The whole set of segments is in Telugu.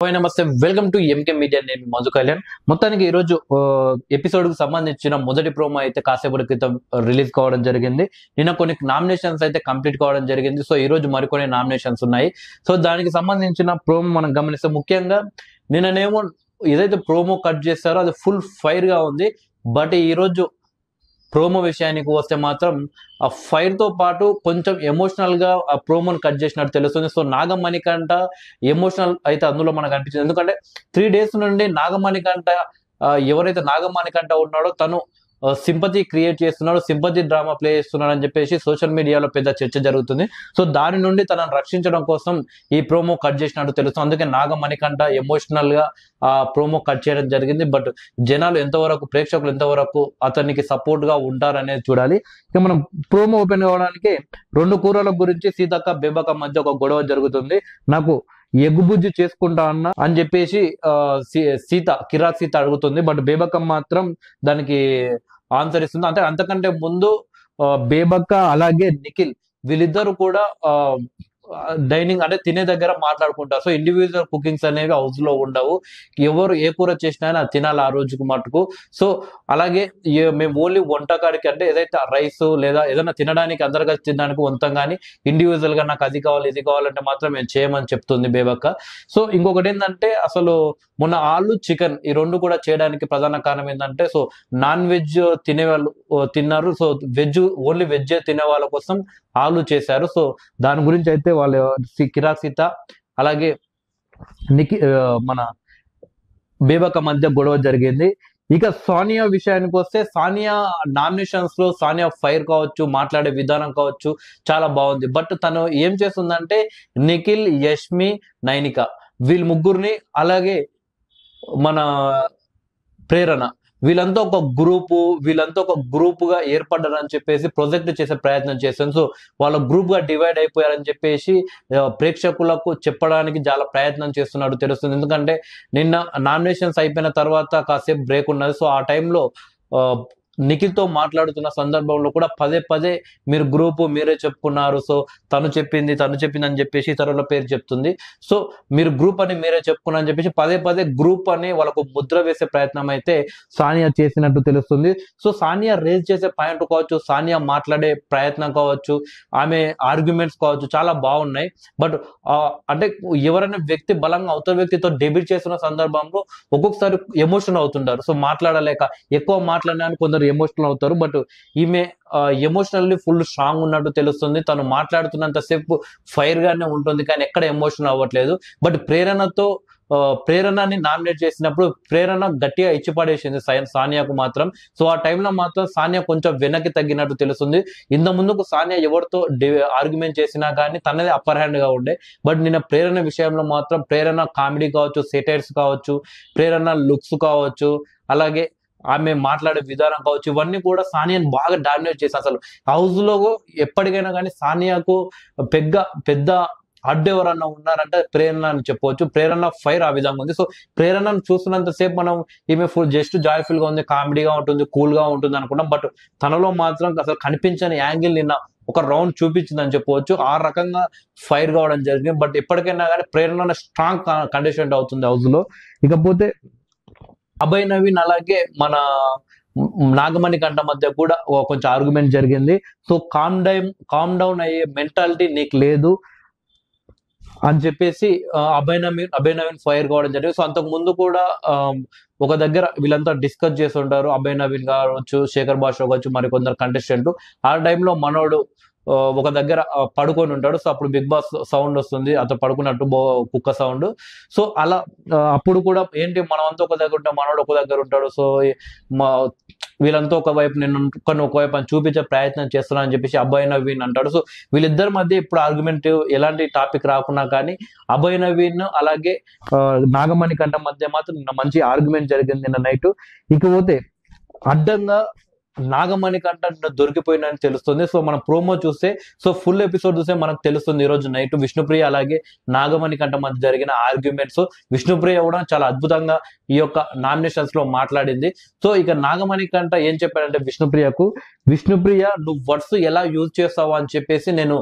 హాయ్ నమస్తే, వెల్కమ్ టు ఎంకే మీడియా. నేను మధు కళ్యాణ్. మొత్తానికి ఈ రోజు ఎపిసోడ్ కు సంబంధించిన మొదటి ప్రోమో అయితే కాసేపటి క్రితం రిలీజ్ కావడం జరిగింది. నిన్న కొన్ని నామినేషన్స్ అయితే కంప్లీట్ కావడం జరిగింది. సో ఈ రోజు మరికొన్ని నామినేషన్స్ ఉన్నాయి. సో దానికి సంబంధించిన ప్రోమో మనం గమనిస్తే, ముఖ్యంగా నిన్ననేమో ఏదైతే ప్రోమో కట్ చేస్తారో అది ఫుల్ ఫైర్ గా ఉంది. బట్ ఈ రోజు ప్రోమో విషయానికి వస్తే మాత్రం ఆ ఫైర్ తో పాటు కొంచెం ఎమోషనల్ గా ఆ ప్రోమోని కట్ చేసినట్టు తెలుస్తుంది. సో నాగమణికంట ఎమోషనల్ అయితే అందులో మనకు అనిపించింది. ఎందుకంటే 3 days నుండి నాగమణికంట ఎవరైతే నాగమణికంట ఉన్నాడో తను సింపతి క్రియేట్ చేస్తున్నాడు, సింపతి డ్రామా ప్లే చేస్తున్నాడు అని చెప్పేసి సోషల్ మీడియాలో పెద్ద చర్చ జరుగుతుంది. సో దాని నుండి తనను రక్షించడం కోసం ఈ ప్రోమో కట్ చేసినట్టు తెలుస్తుంది. అందుకే నాగమణికంట ఎమోషనల్ గా ఆ ప్రోమో కట్ చేయడం జరిగింది. బట్ జనాలు ఎంతవరకు, ప్రేక్షకులు ఎంతవరకు అతనికి సపోర్ట్ గా ఉంటారనేది చూడాలి. ఇక మనం ప్రోమో ఓపెన్ కావడానికి 2 కూరల గురించి సీతక్క బేబక్క మధ్య ఒక గొడవ జరుగుతుంది. నాకు ఎగ్గుబుజ్జి చేసుకుంటా అన్న అని చెప్పేసి కిరాక్ సీత అడుగుతుంది. బట్ బేబక్క మాత్రం దానికి ఆన్సర్ ఇస్తుంది. అంటే అంతకంటే ముందు బేబక్క అలాగే నిఖిల్ వీళ్ళిద్దరు కూడా డైనింగ్ అంటే తినే దగ్గర మాట్లాడుకుంటారు. సో ఇండివిజువల్ కుకింగ్స్ అనేవి హౌస్ లో ఉండవు. ఎవరు ఏ కూర చేసినా తినాలి ఆ రోజుకు మటుకు. సో అలాగే మేము ఓన్లీ వంటకాడికి, అంటే ఏదైతే రైస్ లేదా ఏదైనా తినడానికి అందరు కలిసి తినడానికి వంతం, కానీ ఇండివిజువల్ గా నాకు అది కావాలి ఇది కావాలంటే మాత్రం మేము చేయమని చెప్తుంది బేబక్క. సో ఇంకొకటి ఏంటంటే, అసలు మొన్న ఆలు చికెన్ ఈ 2 కూడా చేయడానికి ప్రధాన కారణం ఏంటంటే, సో నాన్ వెజ్ తినే వాళ్ళు తిన్నారు. సో ఓన్లీ వెజ్ తినే వాళ్ళ కోసం ఆలు చేశారు. సో దాని గురించి అయితే వాళ్ళు కిరాక్ సీత అలాగే మన బేబక్క మధ్య గొడవ జరిగింది. ఇక సానియా విషయానికి వస్తే, సానియా నామినేషన్స్ లో సానియా ఫైర్ కావచ్చు, మాట్లాడే విధానం కావచ్చు చాలా బాగుంది. బట్ తను ఏం చేస్తుందంటే, నిఖిల్, యష్మి, నైనిక వీళ్ళ ముగ్గురిని అలాగే మన ప్రేరణ వీళ్ళంతా ఒక గ్రూప్ గా ఏర్పడ్డారని చెప్పేసి ప్రొజెక్ట్ చేసే ప్రయత్నం చేశాను. సో వాళ్ళ గ్రూప్ గా డివైడ్ అయిపోయారని చెప్పేసి ప్రేక్షకులకు చెప్పడానికి చాలా ప్రయత్నం చేస్తున్నట్టు తెలుస్తుంది. ఎందుకంటే నిన్న నామినేషన్స్ అయిపోయిన తర్వాత కాసేపు బ్రేక్ ఉన్నది. సో ఆ టైంలో నిఖిల్ తో మాట్లాడుతున్న సందర్భంలో కూడా పదే పదే మీరు గ్రూప్ మీరే చెప్పుకున్నారు, సో తను చెప్పింది అని చెప్పేసి ఇతరుల పేరు చెప్తుంది. సో మీరు గ్రూప్ అని మీరే చెప్పుకున్నా అని చెప్పేసి పదే పదే గ్రూప్ అని వాళ్ళకు ముద్ర వేసే ప్రయత్నం అయితే సానియా చేసినట్టు తెలుస్తుంది. సో సానియా రేజ్ చేసే పాయింట్ కావచ్చు, సానియా మాట్లాడే ప్రయత్నం కావచ్చు, ఆమె ఆర్గ్యుమెంట్స్ కావచ్చు చాలా బాగున్నాయి. బట్ అంటే ఎవరైనా వ్యక్తి బలంగా అవతల వ్యక్తితో డెబిట్ చేస్తున్న సందర్భంలో ఒక్కొక్కసారి ఎమోషన్ అవుతుంటారు. సో మాట్లాడలేక ఎక్కువ మాట్లాడడానికి కొందరు ఎమోషనల్ అవుతారు. బట్ ఈమె ఎమోషనల్లీ ఫుల్ స్ట్రాంగ్ ఉన్నట్టు తెలుస్తుంది. తను మాట్లాడుతున్నంత సేపు ఫైర్ గానే ఉంటుంది, కానీ ఎక్కడ ఎమోషనల్ అవ్వట్లేదు. బట్ ప్రేరణని నామినేట్ చేసినప్పుడు ప్రేరణ గట్టిగా ఇచ్చిపడేసింది సానియాకు మాత్రం. సో ఆ టైంలో మాత్రం సానియా కొంచెం వెనక్కి తగ్గినట్టు తెలుస్తుంది. ఇంత ముందుకు సానియా ఎవరితో ఆర్గ్యుమెంట్ చేసినా కానీ తనదే అప్పర్ హ్యాండ్ గా ఉండే. బట్ నిన్న ప్రేరణ విషయంలో మాత్రం ప్రేరణ కామెడీ కావచ్చు, సెటైర్స్ కావచ్చు, ప్రేరణ లుక్స్ కావచ్చు, అలాగే ఆమె మాట్లాడే విధానం కావచ్చు, ఇవన్నీ కూడా సానియాని బాగా డామినేట్ చేసి, అసలు హౌస్ లో ఎప్పటికైనా కానీ సానియాకు పెద్ద అడ్డు ఎవరన్నా ఉన్నారంటే ప్రేరణ అని చెప్పవచ్చు. ప్రేరణ ఫైర్ ఆ విధంగా ఉంది. సో ప్రేరణను చూస్తున్నంత సేపు మనం ఈమె ఫుల్ జస్ట్ జాయ్ఫుల్ గా ఉంది, కామెడీగా ఉంటుంది, కూల్ గా ఉంటుంది అనుకున్నాం. బట్ తనలో మాత్రం అసలు కనిపించని యాంగిల్ నిన్న ఒక రౌండ్ చూపించిందని చెప్పవచ్చు. ఆ రకంగా ఫైర్ కావడం జరిగింది. బట్ ఎప్పటికైనా కానీ ప్రేరణ స్ట్రాంగ్ కండిషన్ అవుతుంది హౌస్ లో. ఇకపోతే అభయ్ నవీన్ అలాగే మన నాగమణి కంట మధ్య కూడా కొంచెం ఆర్గ్యుమెంట్ జరిగింది. సో కామ్ డౌన్ అయ్యే మెంటాలిటీ నీకు లేదు అని చెప్పేసి అభయ్ నవీన్ ఫైర్ కావడం జరిగింది. సో అంతకు ముందు కూడా ఒక దగ్గర వీళ్ళంతా డిస్కస్ చేసి ఉంటారు, అభయ్ నవీన్ కావచ్చు, శేఖర్ భాష కావచ్చు, మరి కొందరు కంటెస్టెంట్. ఆ టైంలో మనోడు ఒక దగ్గర పడుకొని ఉంటాడు. సో అప్పుడు బిగ్ బాస్ సౌండ్ వస్తుంది, అతను పడుకున్నట్టు కుక్క సౌండ్. సో అలా అప్పుడు కూడా ఏంటి, మనం అంతా ఒక దగ్గర ఉంటాం, మనోడు ఒక దగ్గర ఉంటాడు. సో వీళ్ళంతా ఒకవైపు నేను ఒకవైపు అని చూపించే ప్రయత్నం చేస్తున్నా అని చెప్పేసి అభయ్ నవీన్ అంటాడు. సో వీళ్ళిద్దరి మధ్య ఇప్పుడు ఆర్గ్యుమెంట్ ఎలాంటి టాపిక్ రాకున్నా కానీ అభయ్ నవీన్ అలాగే నాగమణి కంట మధ్య మాత్రం నిన్న మంచి ఆర్గ్యుమెంట్ జరిగింది నిన్న నైట్. ఇకపోతే అడ్డంగా నాగమణి కంట దొరికిపోయిందని తెలుస్తుంది. సో మనం ప్రోమో చూస్తే, సో ఫుల్ ఎపిసోడ్ చూస్తే మనకు తెలుస్తుంది ఈ రోజు నైట్ విష్ణుప్రియ అలాగే నాగమణి కంట మధ్య జరిగిన ఆర్గ్యుమెంట్స్. విష్ణుప్రియ కూడా చాలా అద్భుతంగా ఈ యొక్క నామినేషన్స్ లో మాట్లాడింది. సో ఇక నాగమణి కంట ఏం చెప్పాడంటే విష్ణుప్రియ నువ్వు వర్డ్స్ ఎలా యూజ్ చేస్తావు అని చెప్పేసి నేను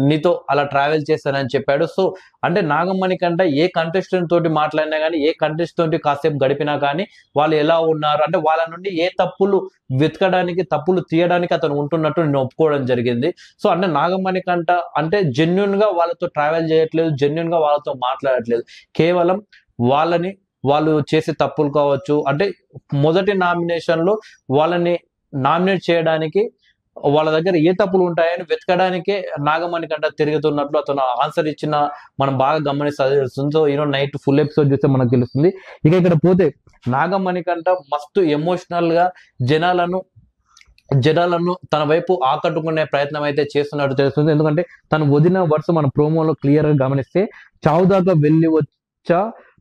నీతో అలా ట్రావెల్ చేస్తానని చెప్పాడు. సో అంటే నాగమణి కంట ఏ కంటెస్టెంట్ తోటి మాట్లాడినా కానీ, ఏ కంటెస్టెంట్ తోటి కాసేపు గడిపినా కానీ వాళ్ళు ఎలా ఉన్నారు అంటే వాళ్ళ నుండి ఏ తప్పులు వెతకడానికి, తప్పులు తీయడానికి అతను ఉంటున్నట్టు నేను ఒప్పుకోవడం జరిగింది. సో అంటే నాగమణి కంట అంటే జెన్యున్ గా వాళ్ళతో ట్రావెల్ చేయట్లేదు, జెన్యున్ గా వాళ్ళతో మాట్లాడట్లేదు. కేవలం వాళ్ళు చేసే తప్పులు కావచ్చు, అంటే మొదటి నామినేషన్ లో వాళ్ళని నామినేట్ చేయడానికి వాళ్ళ దగ్గర ఏ తప్పులు ఉంటాయని వెతకడానికే నాగమణి కంట తిరుగుతున్నట్లు అతను ఆన్సర్ ఇచ్చిన మనం బాగా గమనిస్తుంది. సో ఈరోజు నైట్ ఫుల్ ఎపిసోడ్ చూస్తే మనకు తెలుస్తుంది. ఇక ఇక్కడ పోతే నాగమణి కంట మస్తు ఎమోషనల్ గా జనాలను తన వైపు ఆకట్టుకునే ప్రయత్నం అయితే చేస్తున్నట్టు తెలుస్తుంది. ఎందుకంటే తను వదిలిన వర్డ్స్ మన ప్రోమోలో క్లియర్ గా గమనిస్తే, చావు దాకా వెళ్ళి వచ్చా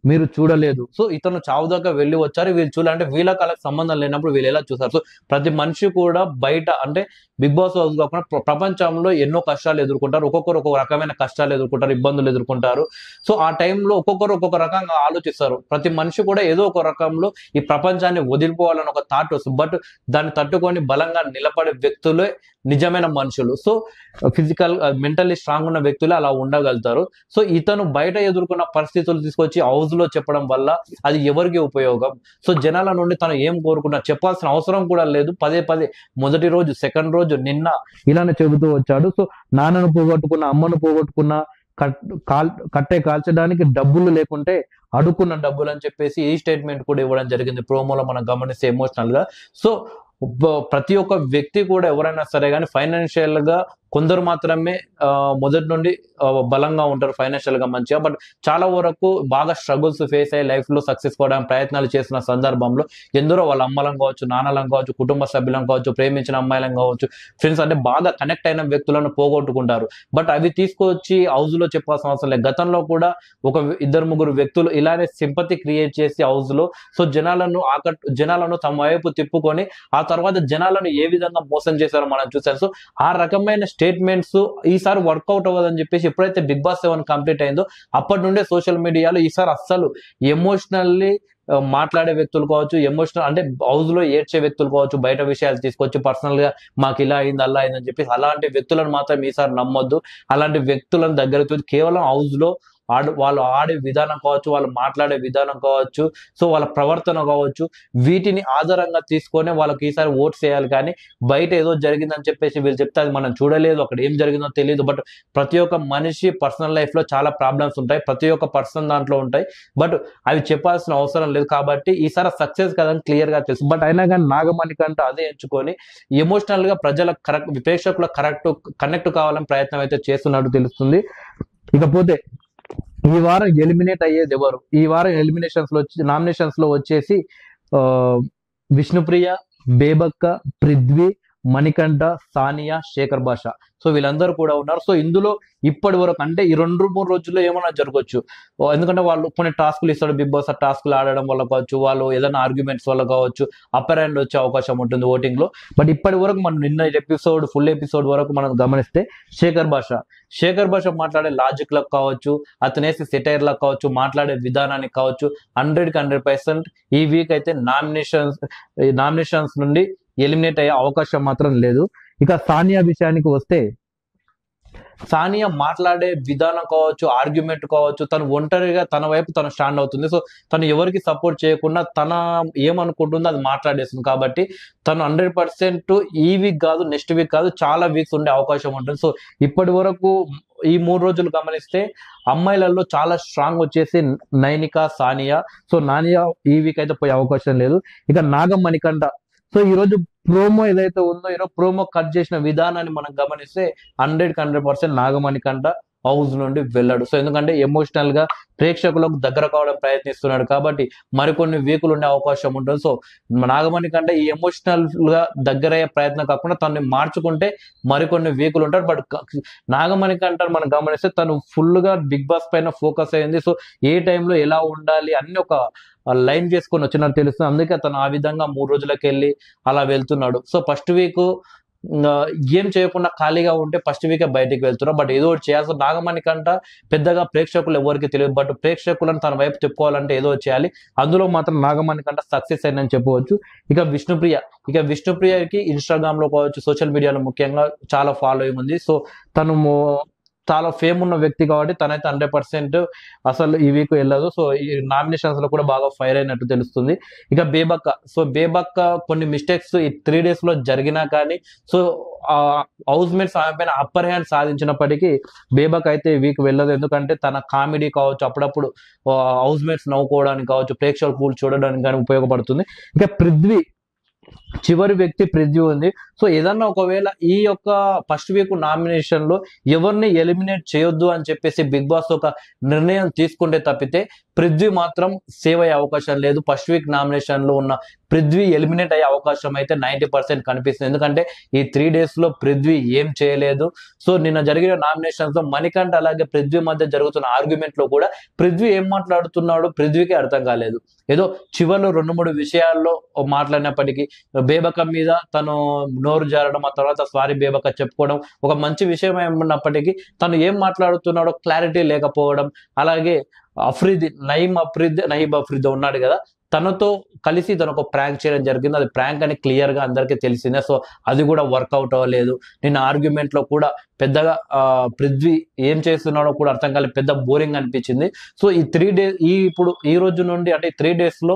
మీరు చూడలేదు. సో ఇతను చావు దాకా వెళ్ళి వచ్చారు, వీళ్ళు చూడాలంటే వీళ్ళకి వాళ్ళకి సంబంధం లేనప్పుడు వీళ్ళు ఎలా చూసారు. సో ప్రతి మనిషి కూడా బయట అంటే బిగ్ బాస్ హౌస్ కాకుండా ప్రపంచంలో ఎన్నో కష్టాలు ఎదుర్కొంటారు. ఒక్కొక్కరు ఒక్కొక్క రకమైన కష్టాలు ఎదుర్కొంటారు, ఇబ్బందులు ఎదుర్కొంటారు. సో ఆ టైంలో ఒక్కొక్కరు ఒక్కొక్క రకంగా ఆలోచిస్తారు. ప్రతి మనిషి కూడా ఏదో ఒక రకంలో ఈ ప్రపంచాన్ని వదిలిపోవాలని ఒక థాట్ వస్తుంది. బట్ దాన్ని తట్టుకొని బలంగా నిలబడే వ్యక్తులే నిజమైన మనుషులు. సో ఫిజికల్ మెంటల్లీ స్ట్రాంగ్ ఉన్న వ్యక్తులే అలా ఉండగలుగుతారు. సో ఇతను బయట ఎదుర్కొన్న పరిస్థితులు తీసుకొచ్చి హౌస్ లో చెప్పడం వల్ల అది ఎవరికి ఉపయోగం? సో జనాల నుండి తను ఏం కోరుకున్నా చెప్పాల్సిన అవసరం కూడా లేదు. పదే మొదటి రోజు, సెకండ్ రోజు, నిన్న ఇలానే చెబుతూ వచ్చాడు. సో నాన్నను పోగొట్టుకున్న, అమ్మను పోగొట్టుకున్న, కట్టే కాల్చడానికి డబ్బులు లేకుంటే అడుక్కున్న డబ్బులు అని చెప్పేసి ఈ స్టేట్మెంట్ కూడా ఇవ్వడం జరిగింది ప్రోమోలో మనం గమనిస్తే ఎమోషనల్ గా. సో ప్రతి ఒక్క వ్యక్తి కూడా ఎవరైనా సరే కానీ ఫైనాన్షియల్ గా కొందరు మాత్రమే మొదటి నుండి బలంగా ఉంటారు ఫైనాన్షియల్ గా మంచిగా. బట్ చాలా వరకు బాగా స్ట్రగుల్స్ ఫేస్ అయ్యి లైఫ్ లో సక్సెస్ కావడానికి ప్రయత్నాలు చేసిన సందర్భంలో ఎందరో వాళ్ళ అమ్మలం కావచ్చు, నాన్నలం కావచ్చు, కుటుంబ సభ్యులం కావచ్చు, ప్రేమించిన అమ్మాయిలం కావచ్చు, ఫ్రెండ్స్ అంటే బాగా కనెక్ట్ అయిన వ్యక్తులను పోగొట్టుకుంటారు. బట్ అవి తీసుకొచ్చి హౌస్ లో చెప్పాల్సిన అవసరం లేదు. గతంలో కూడా ఒక ఇద్దరు ముగ్గురు వ్యక్తులు ఇలానే సింపతి క్రియేట్ చేసి హౌస్ లో సో జనాలను తమ వైపు తిప్పుకొని ఆ తర్వాత జనాలను ఏ విధంగా మోసం చేశారో మనం చూసాం. సో ఆ రకమైన స్టేట్మెంట్స్ ఈసారి వర్కౌట్ అవ్వదని చెప్పేసి ఎప్పుడైతే బిగ్ బాస్ 7 కంప్లీట్ అయిందో అప్పటి నుండే సోషల్ మీడియాలో ఈసారి అస్సలు ఎమోషనల్లీ మాట్లాడే వ్యక్తులు కావచ్చు, ఎమోషనల్ అంటే హౌస్ లో ఏడ్చే వ్యక్తులు కావచ్చు, బయట విషయాలు తీసుకొచ్చి పర్సనల్ గా మాకు ఇలా అయింది అలా అయింది అని చెప్పేసి అలాంటి వ్యక్తులను మాత్రం ఈసారి నమ్మొద్దు. అలాంటి వ్యక్తులను దగ్గరకు కేవలం హౌస్ లో వాళ్ళు ఆడే విధానం కావచ్చు, వాళ్ళు మాట్లాడే విధానం కావచ్చు, సో వాళ్ళ ప్రవర్తన కావచ్చు, వీటిని ఆధారంగా తీసుకొని వాళ్ళకి ఈసారి ఓట్స్ వేయాలి. కానీ బయట ఏదో జరిగిందని చెప్పేసి వీళ్ళు చెప్తే అది మనం చూడలేదు, అక్కడ ఏం జరిగిందో తెలియదు. బట్ ప్రతి ఒక్క మనిషి పర్సనల్ లైఫ్ లో చాలా ప్రాబ్లమ్స్ ఉంటాయి, ప్రతి ఒక్క పర్సన్ దాంట్లో ఉంటాయి. బట్ అవి చెప్పాల్సిన అవసరం లేదు. కాబట్టి ఈసారి సక్సెస్ కదని క్లియర్ గా తెలుసు. బట్ అయినా కానీ నాగమణి కంట అదే ఎంచుకొని ఎమోషనల్ గా ప్రేక్షకులకు కనెక్ట్ కావాలని ప్రయత్నం అయితే చేస్తున్నట్టు తెలుస్తుంది. ఇకపోతే ఈ వారం ఎలిమినేట్ అయ్యేది ఎవరు? ఈ వారం నామినేషన్స్ లో వచ్చేసి విష్ణుప్రియ, బేబక్క, పృథ్వీ, మణికంఠ, సానియా, శేఖర్ భాష. సో వీళ్ళందరూ కూడా ఉన్నారు. సో ఇందులో ఇప్పటి వరకు అంటే ఈ 2-3 రోజుల్లో ఏమైనా జరగవచ్చు. ఎందుకంటే వాళ్ళు కొన్ని టాస్కులు ఇస్తాడు బిగ్ బాస్, ఆ టాస్కులు ఆడడం వల్ల కావచ్చు, వాళ్ళు ఏదైనా ఆర్గ్యుమెంట్స్ వల్ల కావచ్చు, అప్పర్ హ్యాండ్ వచ్చే అవకాశం ఉంటుంది ఓటింగ్ లో. బట్ ఇప్పటి వరకు మనం నిన్న ఫుల్ ఎపిసోడ్ వరకు మనం గమనిస్తే శేఖర్ భాష మాట్లాడే లాజిక్ లకు కావచ్చు, అతనేసి సెటైర్ లకు కావచ్చు, మాట్లాడే విధానానికి కావచ్చు 100% ఈ వీక్ అయితే నామినేషన్స్ నుండి ఎలిమినేట్ అయ్యే అవకాశం మాత్రం లేదు. ఇక సానియా విషయానికి వస్తే, సానియా మాట్లాడే విధానం కావచ్చు, ఆర్గ్యుమెంట్ కావచ్చు, తను ఒంటరిగా తన వైపు తను స్టాండ్ అవుతుంది. సో తను ఎవరికి సపోర్ట్ చేయకుండా తన ఏమనుకుంటుందో అది మాట్లాడేస్తుంది. కాబట్టి తను 100% ఈ వీక్ కాదు, నెక్స్ట్ వీక్ కాదు, చాలా వీక్స్ ఉండే అవకాశం ఉంటుంది. సో ఇప్పటి వరకు ఈ 3 రోజులు గమనిస్తే అమ్మాయిలలో చాలా స్ట్రాంగ్ వచ్చేసి నైనిక, సానియా. సో నానియా ఈ వీక్ అయితే పోయే అవకాశం లేదు. ఇక మణికంఠ. సో ఈ రోజు ప్రోమో ఏదైతే ఉందో, ఈరోజు ప్రోమో కట్ చేసిన విధానాన్ని మనం గమనిస్తే 100% నాగమణికంఠ హౌస్ నుండి వెళ్ళాడు. సో ఎందుకంటే ఎమోషనల్ గా ప్రేక్షకులకు దగ్గర కావడం ప్రయత్నిస్తున్నాడు కాబట్టి మరికొన్ని వీకులు ఉండే అవకాశం ఉంటుంది. సో నాగమణికంఠ ఈ ఎమోషనల్ గా దగ్గరయ్యే ప్రయత్నం కాకుండా తనని మార్చుకుంటే మరికొన్ని వీకులు ఉంటాడు. బట్ నాగమణికంఠ మనం గమనిస్తే తను ఫుల్ గా బిగ్ బాస్ పైన ఫోకస్ అయింది. సో ఏ టైంలో ఎలా ఉండాలి అన్ని ఒక లైన్ చేసుకొని వచ్చినట్టు తెలుస్తుంది. అందుకే తను ఆ విధంగా 3 రోజులకి వెళ్ళి అలా వెళ్తున్నాడు. సో ఫస్ట్ వీక్ ఏం చేయకుండా ఖాళీగా ఉంటే ఫస్ట్ వీకే బయటికి వెళ్తున్నారు. బట్ ఏదో ఒకటి చేయాల్సి నాగమణి కంట పెద్దగా ప్రేక్షకులు ఎవరికి తెలియదు. బట్ ప్రేక్షకులను తన వైపు చెప్పుకోవాలంటే ఏదో ఒకటి చేయాలి. అందులో మాత్రం నాగమణి కంట సక్సెస్ అయిందని చెప్పవచ్చు. ఇక విష్ణుప్రియకి ఇన్స్టాగ్రామ్ లో కావచ్చు, సోషల్ మీడియాలో ముఖ్యంగా చాలా ఫాలోయింగ్ ఉంది. సో తను చాలా ఫేమ్ ఉన్న వ్యక్తి కాబట్టి తనైతే 100% అసలు ఈ వీక్ వెళ్ళదు. సో ఈ నామినేషన్స్ లో కూడా బాగా ఫైర్ అయినట్టు తెలుస్తుంది. ఇక బేబక్క కొన్ని మిస్టేక్స్ ఈ 3 days లో జరిగినా కానీ సో హౌస్ మేట్స్ ఆమె పైన అప్పర్ హ్యాండ్ సాధించినప్పటికీ బేబక్ అయితే ఈ వీక్ వెళ్ళదు. ఎందుకంటే తన కామెడీ కావచ్చు, అప్పుడప్పుడు హౌస్ మేట్స్ నవ్వుకోవడానికి కావచ్చు, ప్రేక్షకులు చూడడానికి కానీ ఉపయోగపడుతుంది. ఇక చివరి వ్యక్తి పృథ్వీ ఉంది. సో ఏదన్నా ఒకవేళ ఈ యొక్క ఫస్ట్ వీక్ నామినేషన్ లో ఎవరిని ఎలిమినేట్ చేయొద్దు అని చెప్పేసి బిగ్ బాస్ ఒక నిర్ణయం తీసుకుంటే తప్పితే పృథ్వీ మాత్రం సేవ్ అయ్యే అవకాశం లేదు. ఫస్ట్ వీక్ నామినేషన్ లో ఉన్న పృథ్వీ ఎలిమినేట్ అయ్యే అవకాశం అయితే 90% కనిపిస్తుంది. ఎందుకంటే ఈ 3 days లో పృథ్వీ ఏం చేయలేదు. సో నిన్న జరిగిన నామినేషన్స్ లో మణికంఠ అలాగే పృథ్వీ మధ్య జరుగుతున్న ఆర్గ్యుమెంట్ లో కూడా పృథ్వీ ఏం మాట్లాడుతున్నాడు పృథ్వీకి అర్థం కాలేదు. ఏదో చివరిలో 2-3 విషయాల్లో మాట్లాడినప్పటికీ బేబక మీద తను నోరు జారడం, ఆ తర్వాత సారీ బేబక చెప్పుకోవడం ఒక మంచి విషయం ఏమన్నప్పటికీ తను ఏం మాట్లాడుతున్నాడో క్లారిటీ లేకపోవడం, అలాగే నయీం అఫ్రీద్ ఉన్నాడు కదా, తనతో కలిసి తను ఒక ప్రాంక్ చేయడం జరిగింది. అది ప్రాంక్ అని క్లియర్ గా అందరికీ తెలిసిందే. సో అది కూడా వర్కౌట్ అవ్వలేదు. నిన్న ఆర్గ్యుమెంట్ లో కూడా పెద్దగా పృథ్వీ ఏం చేస్తున్నాడో కూడా అర్థం కాలేదు, పెద్ద బోరింగ్ అనిపించింది. సో ఈ 3 days ఇప్పుడు ఈ రోజు నుండి అంటే 3 days లో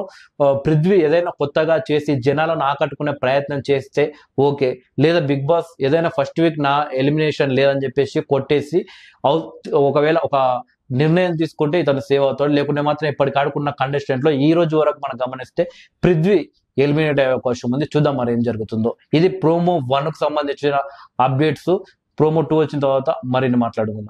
పృథ్వీ ఏదైనా కొత్తగా చేసి జనాలను ఆకట్టుకునే ప్రయత్నం చేస్తే ఓకే, లేదా బిగ్ బాస్ ఏదైనా ఫస్ట్ వీక్ నా ఎలిమినేషన్ లేదని చెప్పేసి కొట్టేసి ఒకవేళ ఒక నిర్ణయం తీసుకుంటే ఇతను సేవ్ అవుతాడు. లేకుంటే మాత్రం ఇప్పటికి ఆడుకున్న కంటెస్టెంట్ లో ఈ రోజు వరకు మనం గమనిస్తే పృథ్వీ ఎలిమినేట్ అయ్యే అవకాశం ఉంది. చూద్దాం మరి ఏం జరుగుతుందో. ఇది ప్రోమో 1 కు సంబంధించిన అప్డేట్స్. ప్రోమో 2 వచ్చిన తర్వాత మరిన్ని మాట్లాడుకుందాం.